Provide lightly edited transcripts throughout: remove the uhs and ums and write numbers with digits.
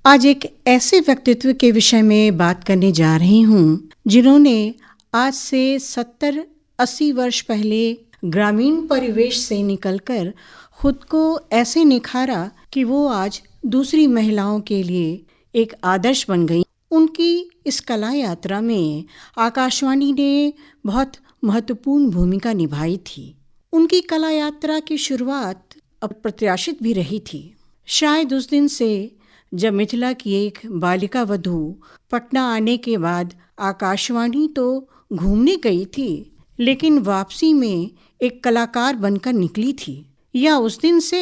आज एक ऐसे व्यक्तित्व के विषय में बात करने जा रही हूँ जिन्होंने आज से 70-80 वर्ष पहले ग्रामीण परिवेश से निकलकर खुद को ऐसे निखारा कि वो आज दूसरी महिलाओं के लिए एक आदर्श बन गई। उनकी इस कला यात्रा में आकाशवाणी ने बहुत महत्वपूर्ण भूमिका निभाई थी। उनकी कला यात्रा की शुरुआत अप्रत्याशित भी रही थी। शायद उस दिन से जब मिथिला की एक बालिका वधू पटना आने के बाद आकाशवाणी तो घूमने गई थी, लेकिन वापसी में एक कलाकार बनकर निकली थी। या उस दिन से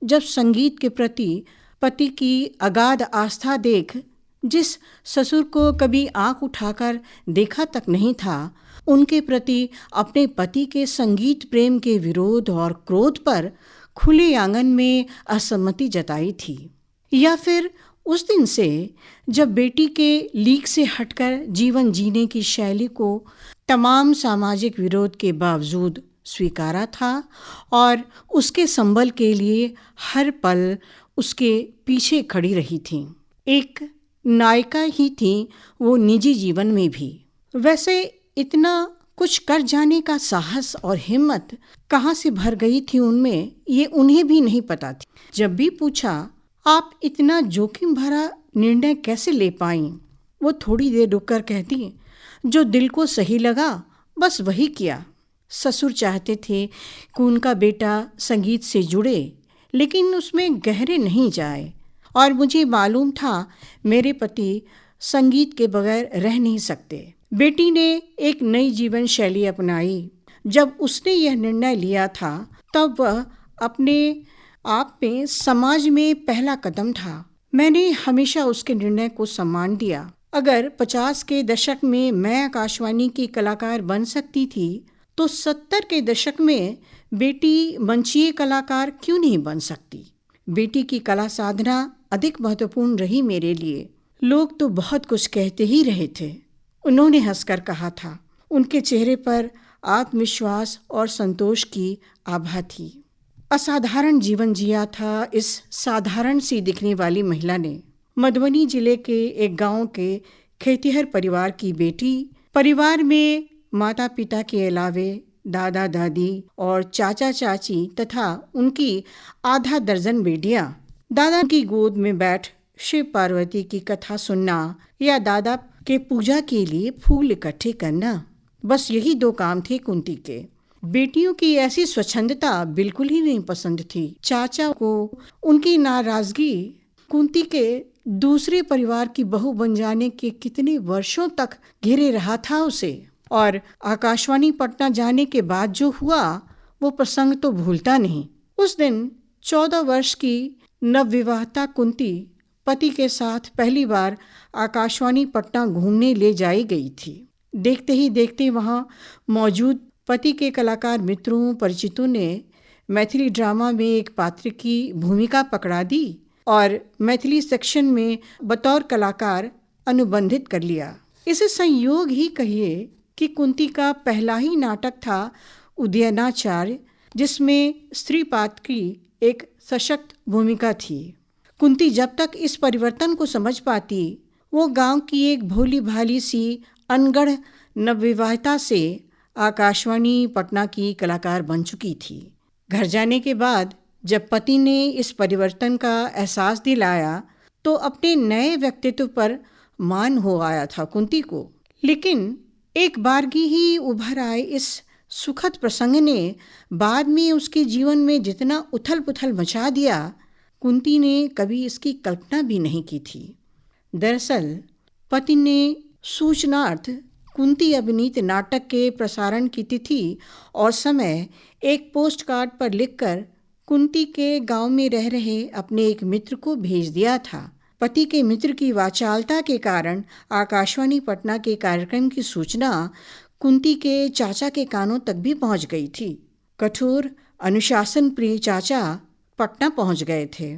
जब संगीत के प्रति पति की अगाध आस्था देख जिस ससुर को कभी आंख उठाकर देखा तक नहीं था, उनके प्रति अपने पति के संगीत प्रेम के विरोध और क्रोध पर खुले आंगन में असहमति जताई थी। या फिर उस दिन से जब बेटी के लीक से हटकर जीवन जीने की शैली को तमाम सामाजिक विरोध के बावजूद स्वीकारा था और उसके संबल के लिए हर पल उसके पीछे खड़ी रही थी। एक नायिका ही थी वो निजी जीवन में भी। वैसे इतना कुछ कर जाने का साहस और हिम्मत कहाँ से भर गई थी उनमें, ये उन्हें भी नहीं पता थी। जब भी पूछा आप इतना जोखिम भरा निर्णय कैसे ले पाईं, वो थोड़ी देर रुककर कहती, जो दिल को सही लगा बस वही किया। ससुर चाहते थे कि उनका बेटा संगीत से जुड़े, लेकिन उसमें गहरे नहीं जाए, और मुझे मालूम था मेरे पति संगीत के बगैर रह नहीं सकते। बेटी ने एक नई जीवन शैली अपनाई। जब उसने यह निर्णय लिया था तब वह अपने आप में समाज में पहला कदम था। मैंने हमेशा उसके निर्णय को सम्मान दिया। अगर 50 के दशक में मैं आकाशवाणी की कलाकार बन सकती थी तो 70 के दशक में बेटी मंचीय कलाकार क्यों नहीं बन सकती। बेटी की कला साधना अधिक महत्वपूर्ण रही मेरे लिए। लोग तो बहुत कुछ कहते ही रहे थे, उन्होंने हंसकर कहा था। उनके चेहरे पर आत्मविश्वास और संतोष की आभा थी। असाधारण जीवन जिया था इस साधारण सी दिखने वाली महिला ने। मधुबनी जिले के एक गांव के खेतिहर परिवार की बेटी। परिवार में माता पिता के अलावे दादा दादी और चाचा चाची तथा उनकी आधा दर्जन बेटियां। दादा की गोद में बैठ शिव पार्वती की कथा सुनना या दादा के पूजा के लिए फूल इकट्ठे करना, बस यही 2 काम थे कुंती के। बेटियों की ऐसी स्वच्छंदता बिल्कुल ही नहीं पसंद थी। चाचा को उनकी नाराजगी कुंती के दूसरे परिवार की बहू बन जाने के कितने वर्षों तक घेरे रहा था उसे। और आकाशवाणी पटना जाने के बाद जो हुआ वो प्रसंग तो भूलता नहीं। उस दिन 14 वर्ष की नवविवाहिता कुंती पति के साथ पहली बार आकाशवाणी पटना घूमने ले जाई गई थी। देखते ही देखते वहाँ मौजूद पति के कलाकार मित्रों परिचितों ने मैथिली ड्रामा में एक पात्र की भूमिका पकड़ा दी और मैथिली सेक्शन में बतौर कलाकार अनुबंधित कर लिया। इसे संयोग ही कहिए कि कुंती का पहला ही नाटक था उदयनाचार्य, जिसमें स्त्री पात्र की एक सशक्त भूमिका थी। कुंती जब तक इस परिवर्तन को समझ पाती, वो गांव की एक भोली भाली सी अनगढ़ नवविवाहिता से आकाशवाणी पटना की कलाकार बन चुकी थी। घर जाने के बाद जब पति ने इस परिवर्तन का एहसास दिलाया तो अपने नए व्यक्तित्व पर मान हो आया था कुंती को। लेकिन एक बारगी ही उभर आए इस सुखद प्रसंग ने बाद में उसके जीवन में जितना उथल पुथल मचा दिया, कुंती ने कभी इसकी कल्पना भी नहीं की थी। दरअसल पति ने सूचनार्थ कुंती अभिनीत नाटक के प्रसारण की तिथि और समय एक पोस्ट कार्ड पर लिखकर कुंती के गांव में रह रहे अपने एक मित्र को भेज दिया था। पति के मित्र की वाचालता के कारण आकाशवाणी पटना के कार्यक्रम की सूचना कुंती के चाचा के कानों तक भी पहुंच गई थी। कठोर अनुशासन प्रिय चाचा पटना पहुंच गए थे।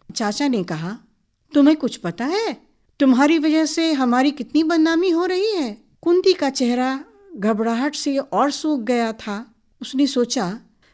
चाचा ने कहा, तुम्हें कुछ पता है? तुम्हारी वजह से हमारी कितनी बदनामी हो रही है। कुंती का चेहरा घबराहट से और सूख गया था। उसने सोचा,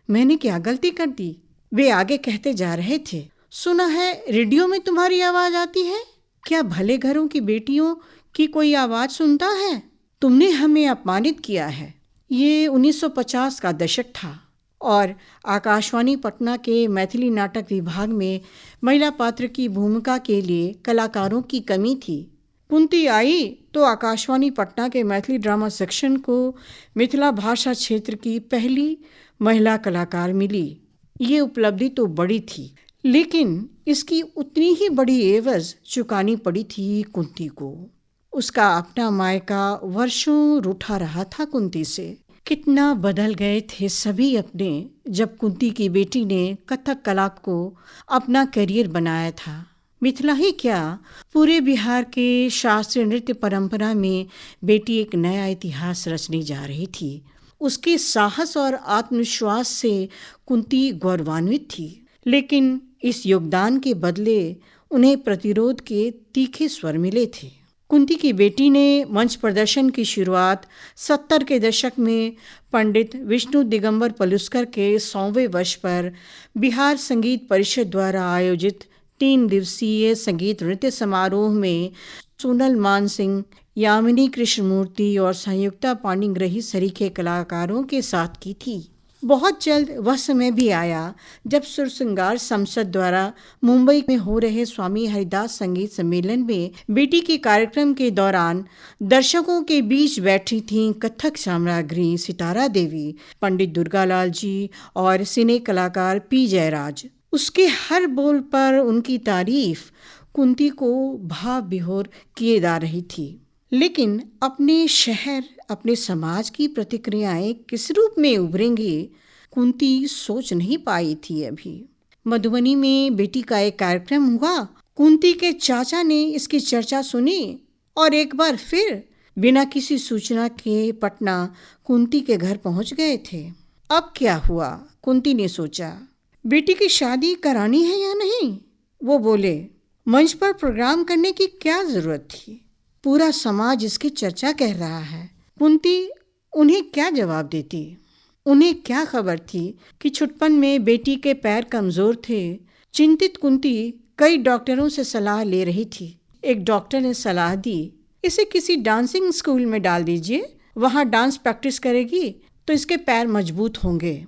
मैंने क्या गलती कर दी। वे आगे कहते जा रहे थे, सुना है रेडियो में तुम्हारी आवाज आती है। क्या भले घरों की बेटियों की कोई आवाज सुनता है? तुमने हमें अपमानित किया है। ये 1950 का दशक था और आकाशवाणी पटना के मैथिली नाटक विभाग में महिला पात्र की भूमिका के लिए कलाकारों की कमी थी। कुंती आई तो आकाशवाणी पटना के मैथिली ड्रामा सेक्शन को मिथिला भाषा क्षेत्र की पहली महिला कलाकार मिली। ये उपलब्धि तो बड़ी थी, लेकिन इसकी उतनी ही बड़ी एवज चुकानी पड़ी थी कुंती को। उसका अपना मायका वर्षों रूठा रहा था कुंती से। कितना बदल गए थे सभी अपने जब कुंती की बेटी ने कथक कला को अपना करियर बनाया था। मिथिला ही क्या, पूरे बिहार के शास्त्रीय नृत्य परंपरा में बेटी एक नया इतिहास रचने जा रही थी। उसके साहस और आत्मविश्वास से कुंती गौरवान्वित थी, लेकिन इस योगदान के बदले उन्हें प्रतिरोध के तीखे स्वर मिले थे। कुंती की बेटी ने मंच प्रदर्शन की शुरुआत 70 के दशक में पंडित विष्णु दिगंबर पलुस्कर के 100वें वर्ष पर बिहार संगीत परिषद द्वारा आयोजित 3 दिवसीय संगीत नृत्य समारोह में सोनल मानसिंह, यामिनी कृष्णमूर्ति और संयुक्ता पाणिग्रही सरीखे कलाकारों के साथ की थी। बहुत जल्द वह समय भी आया जब सुरसिंगार संसद द्वारा मुंबई में हो रहे स्वामी हरिदास संगीत सम्मेलन में बेटी के कार्यक्रम के दौरान दर्शकों के बीच बैठी थीं कथक साम्राज्ञी सितारा देवी, पंडित दुर्गालाल जी और सिने कलाकार पी जयराज। उसके हर बोल पर उनकी तारीफ कुंती को भाव विभोर किए जा रही थी। लेकिन अपने शहर, अपने समाज की प्रतिक्रियाएं किस रूप में उभरेंगी, कुंती सोच नहीं पाई थी अभी। मधुबनी में बेटी का एक कार्यक्रम हुआ। कुंती के चाचा ने इसकी चर्चा सुनी और एक बार फिर बिना किसी सूचना के पटना कुंती के घर पहुंच गए थे। अब क्या हुआ, कुंती ने सोचा। बेटी की शादी करानी है या नहीं? वो बोले, मंच पर प्रोग्राम करने की क्या जरूरत थी? पूरा समाज इसकी चर्चा कर रहा है। कुंती उन्हें क्या जवाब देती? उन्हें क्या खबर थी कि छुटपन में बेटी के पैर कमजोर थे। चिंतित कुंती कई डॉक्टरों से सलाह ले रही थी। एक डॉक्टर ने सलाह दी, इसे किसी डांसिंग स्कूल में डाल दीजिए, वहाँ डांस प्रैक्टिस करेगी तो इसके पैर मजबूत होंगे।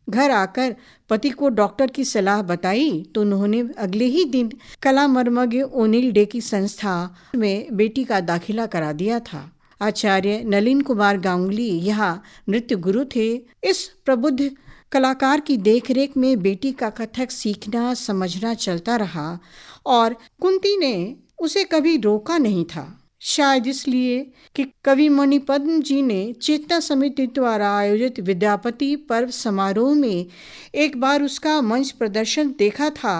घर आकर पति को डॉक्टर की सलाह बताई तो उन्होंने अगले ही दिन कला मर्मज्ञ ओनिल डे की संस्था में बेटी का दाखिला करा दिया था। आचार्य नलिन कुमार गांगुली यहाँ नृत्य गुरु थे। इस प्रबुद्ध कलाकार की देखरेख में बेटी का कथक सीखना समझना चलता रहा और कुंती ने उसे कभी रोका नहीं था। शायद इसलिए कि कवि मणिपद्म जी ने चेतना समिति द्वारा आयोजित विद्यापति पर्व समारोह में एक बार उसका मंच प्रदर्शन देखा था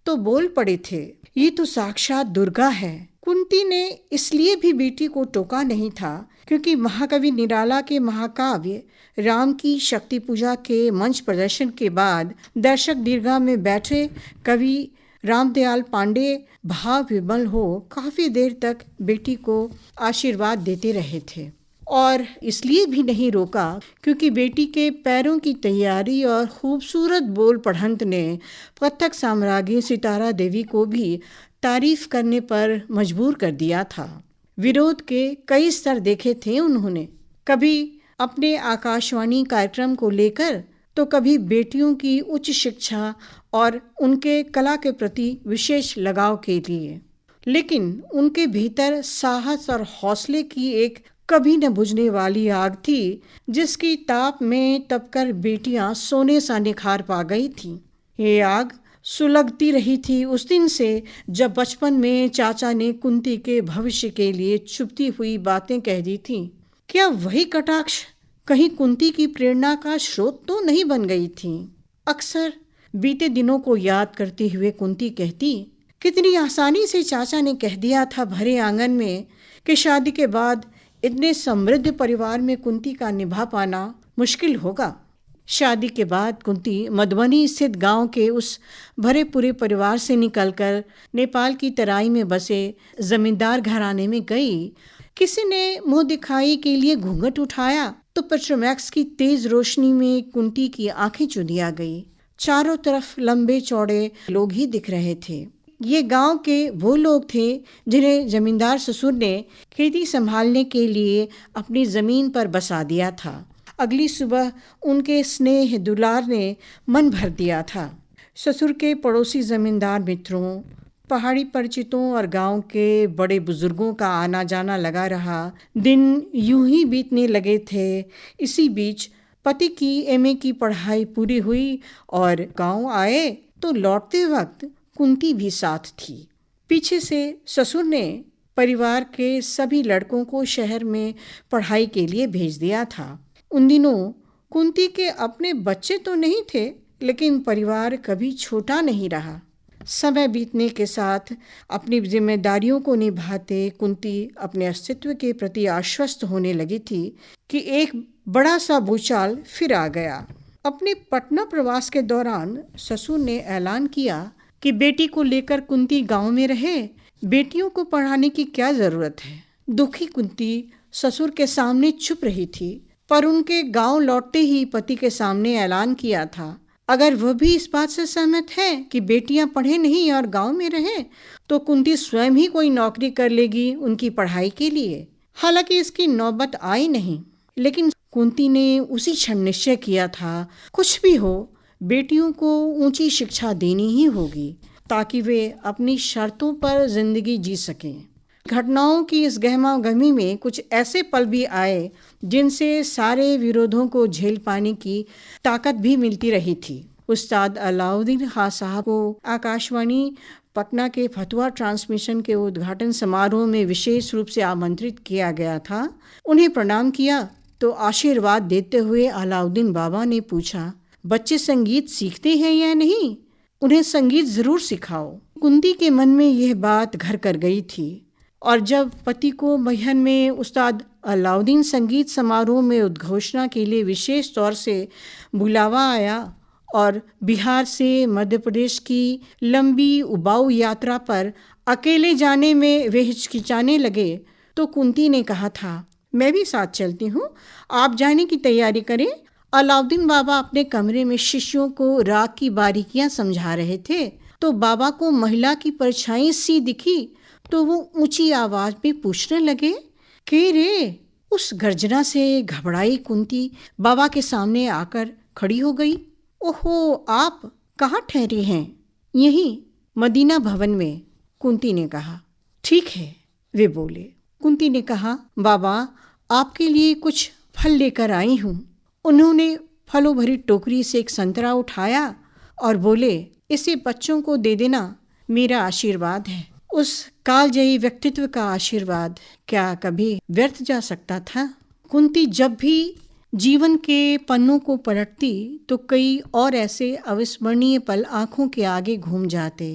तो बोल पड़े थे, ये तो साक्षात दुर्गा है। कुंती ने इसलिए भी बेटी को टोका नहीं था क्योंकि महाकवि निराला के महाकाव्य राम की शक्ति पूजा के मंच प्रदर्शन के बाद दर्शक दीर्घा में बैठे कवि रामदयाल पांडे भाव विमल हो काफी देर तक बेटी को आशीर्वाद देते रहे थे। और इसलिए भी नहीं रोका क्योंकि बेटी के पैरों की तैयारी और खूबसूरत बोल पढ़ंत ने कथक साम्राज्ञी सितारा देवी को भी तारीफ करने पर मजबूर कर दिया था। विरोध के कई स्तर देखे थे उन्होंने, कभी अपने आकाशवाणी कार्यक्रम को लेकर तो कभी बेटियों की उच्च शिक्षा और उनके कला के प्रति विशेष लगाव के लिए। लेकिन उनके भीतर साहस और हौसले की एक कभी न बुझने वाली आग थी जिसकी ताप में तपकर बेटियां सोने सा निखार पा गई थीं। ये आग सुलगती रही थी उस दिन से जब बचपन में चाचा ने कुंती के भविष्य के लिए छुपती हुई बातें कह दी थीं। क्या वही कटाक्ष कहीं कुंती की प्रेरणा का स्रोत तो नहीं बन गई थी? अक्सर बीते दिनों को याद करते हुए कुंती कहती, कितनी आसानी से चाचा ने कह दिया था भरे आंगन में कि शादी के बाद इतने समृद्ध परिवार में कुंती का निभा पाना मुश्किल होगा। शादी के बाद कुंती मधुबनी स्थित गांव के उस भरे पूरे परिवार से निकलकर नेपाल की तराई में बसे जमींदार घराने में गई। किसी ने मुंह दिखाई के लिए घूंघट उठाया तो पेट्रोमैक्स की तेज रोशनी में कुंती की आंखें चुंधिया गई। चारों तरफ लंबे चौड़े लोग ही दिख रहे थे। ये गांव के वो लोग थे जिन्हें जमींदार ससुर ने खेती संभालने के लिए अपनी ज़मीन पर बसा दिया था। अगली सुबह उनके स्नेह दुलार ने मन भर दिया था। ससुर के पड़ोसी जमींदार मित्रों, पहाड़ी परिचितों और गांव के बड़े बुजुर्गों का आना जाना लगा रहा। दिन यूं ही बीतने लगे थे। इसी बीच पति की एमए की पढ़ाई पूरी हुई और गांव आए तो लौटते वक्त कुंती भी साथ थी। पीछे से ससुर ने परिवार के सभी लड़कों को शहर में पढ़ाई के लिए भेज दिया था। उन दिनों कुंती के अपने बच्चे तो नहीं थे, लेकिन परिवार कभी छोटा नहीं रहा। समय बीतने के साथ अपनी जिम्मेदारियों को निभाते कुंती अपने अस्तित्व के प्रति आश्वस्त होने लगी थी कि एक बड़ा सा भूचाल फिर आ गया। अपने पटना प्रवास के दौरान ससुर ने ऐलान किया कि बेटी को लेकर कुंती गांव में रहे। बेटियों को पढ़ाने की क्या जरूरत है। दुखी कुंती ससुर के सामने चुप रही थी, पर उनके गांव लौटते ही पति के सामने ऐलान किया था अगर वह भी इस बात से सहमत है कि बेटियां पढ़े नहीं और गांव में रहें तो कुंती स्वयं ही कोई नौकरी कर लेगी उनकी पढ़ाई के लिए। हालांकि इसकी नौबत आई नहीं, लेकिन कुंती ने उसी क्षण निश्चय किया था कुछ भी हो बेटियों को ऊंची शिक्षा देनी ही होगी ताकि वे अपनी शर्तों पर जिंदगी जी सकें। घटनाओं की इस गहमा गहमी में कुछ ऐसे पल भी आए जिनसे सारे विरोधों को झेल पाने की ताकत भी मिलती रही थी। उस्ताद अलाउद्दीन खां साहब को आकाशवाणी पटना के फतवा ट्रांसमिशन के उद्घाटन समारोह में विशेष रूप से आमंत्रित किया गया था। उन्हें प्रणाम किया तो आशीर्वाद देते हुए अलाउद्दीन बाबा ने पूछा, बच्चे संगीत सीखते हैं या नहीं? उन्हें संगीत जरूर सिखाओ। कुंती के मन में यह बात घर कर गई थी और जब पति को महन में उस्ताद अलाउद्दीन संगीत समारोह में उद्घोषणा के लिए विशेष तौर से बुलावा आया और बिहार से मध्य प्रदेश की लंबी उबाऊ यात्रा पर अकेले जाने में वे हिचकिचाने लगे तो कुंती ने कहा था, मैं भी साथ चलती हूँ, आप जाने की तैयारी करें। अलाउद्दीन बाबा अपने कमरे में शिष्यों को राग की बारीकियां समझा रहे थे तो बाबा को महिला की परछाई सी दिखी तो वो ऊंची आवाज में पूछने लगे, के रे? उस गर्जना से घबराई कुंती बाबा के सामने आकर खड़ी हो गई। ओहो, आप कहाँ ठहरे हैं? यहीं मदीना भवन में, कुंती ने कहा। ठीक है, वे बोले। कुंती ने कहा, बाबा आपके लिए कुछ फल लेकर आई हूँ। उन्होंने फलों भरी टोकरी से एक संतरा उठाया और बोले, इसे बच्चों को दे देना, मेरा आशीर्वाद है। उस कालजयी व्यक्तित्व का आशीर्वाद क्या कभी व्यर्थ जा सकता था? कुंती जब भी जीवन के पन्नों को पलटती तो कई और ऐसे अविस्मरणीय पल आंखों के आगे घूम जाते।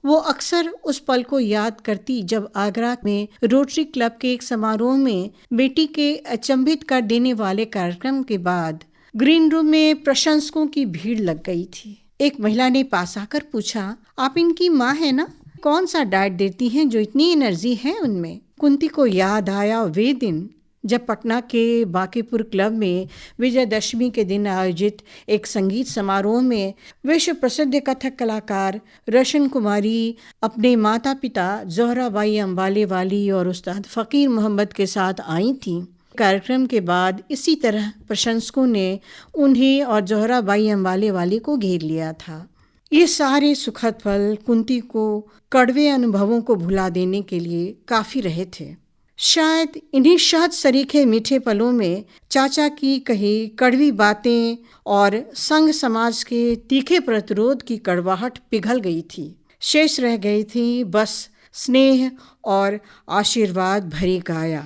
वो अक्सर उस पल को याद करती जब आगरा में रोटरी क्लब के एक समारोह में बेटी के अचंभित कर देने वाले कार्यक्रम के बाद ग्रीन रूम में प्रशंसकों की भीड़ लग गई थी। एक महिला ने पास आकर पूछा, आप इनकी माँ है ना? कौन सा डाइट देती हैं जो इतनी एनर्जी है उनमें? कुंती को याद आया वे दिन जब पटना के बांकीपुर क्लब में विजयदशमी के दिन आयोजित एक संगीत समारोह में विश्व प्रसिद्ध कथक कलाकार रोशन कुमारी अपने माता पिता ज़ोहराबाई अंबाले वाली और उस्ताद फ़कीर मोहम्मद के साथ आई थीं। कार्यक्रम के बाद इसी तरह प्रशंसकों ने उन्हें और ज़ोहराबाई अंबाले वाली को घेर लिया था। ये सारे सुखद पल कुंती को कड़वे अनुभवों को भुला देने के लिए काफ़ी रहे थे। शायद इन्हीं शहद सरीखे मीठे पलों में चाचा की कही कड़वी बातें और संघ समाज के तीखे प्रतिरोध की कड़वाहट पिघल गई थी। शेष रह गई थी बस स्नेह और आशीर्वाद भरी काया,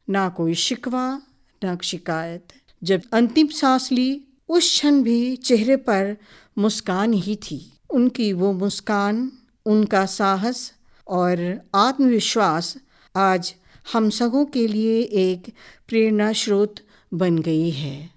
ना कोई शिकवा ना शिकायत। जब अंतिम सांस ली उस क्षण भी चेहरे पर मुस्कान ही थी। उनकी वो मुस्कान, उनका साहस और आत्मविश्वास आज हम सबों के लिए एक प्रेरणा स्रोत बन गई है।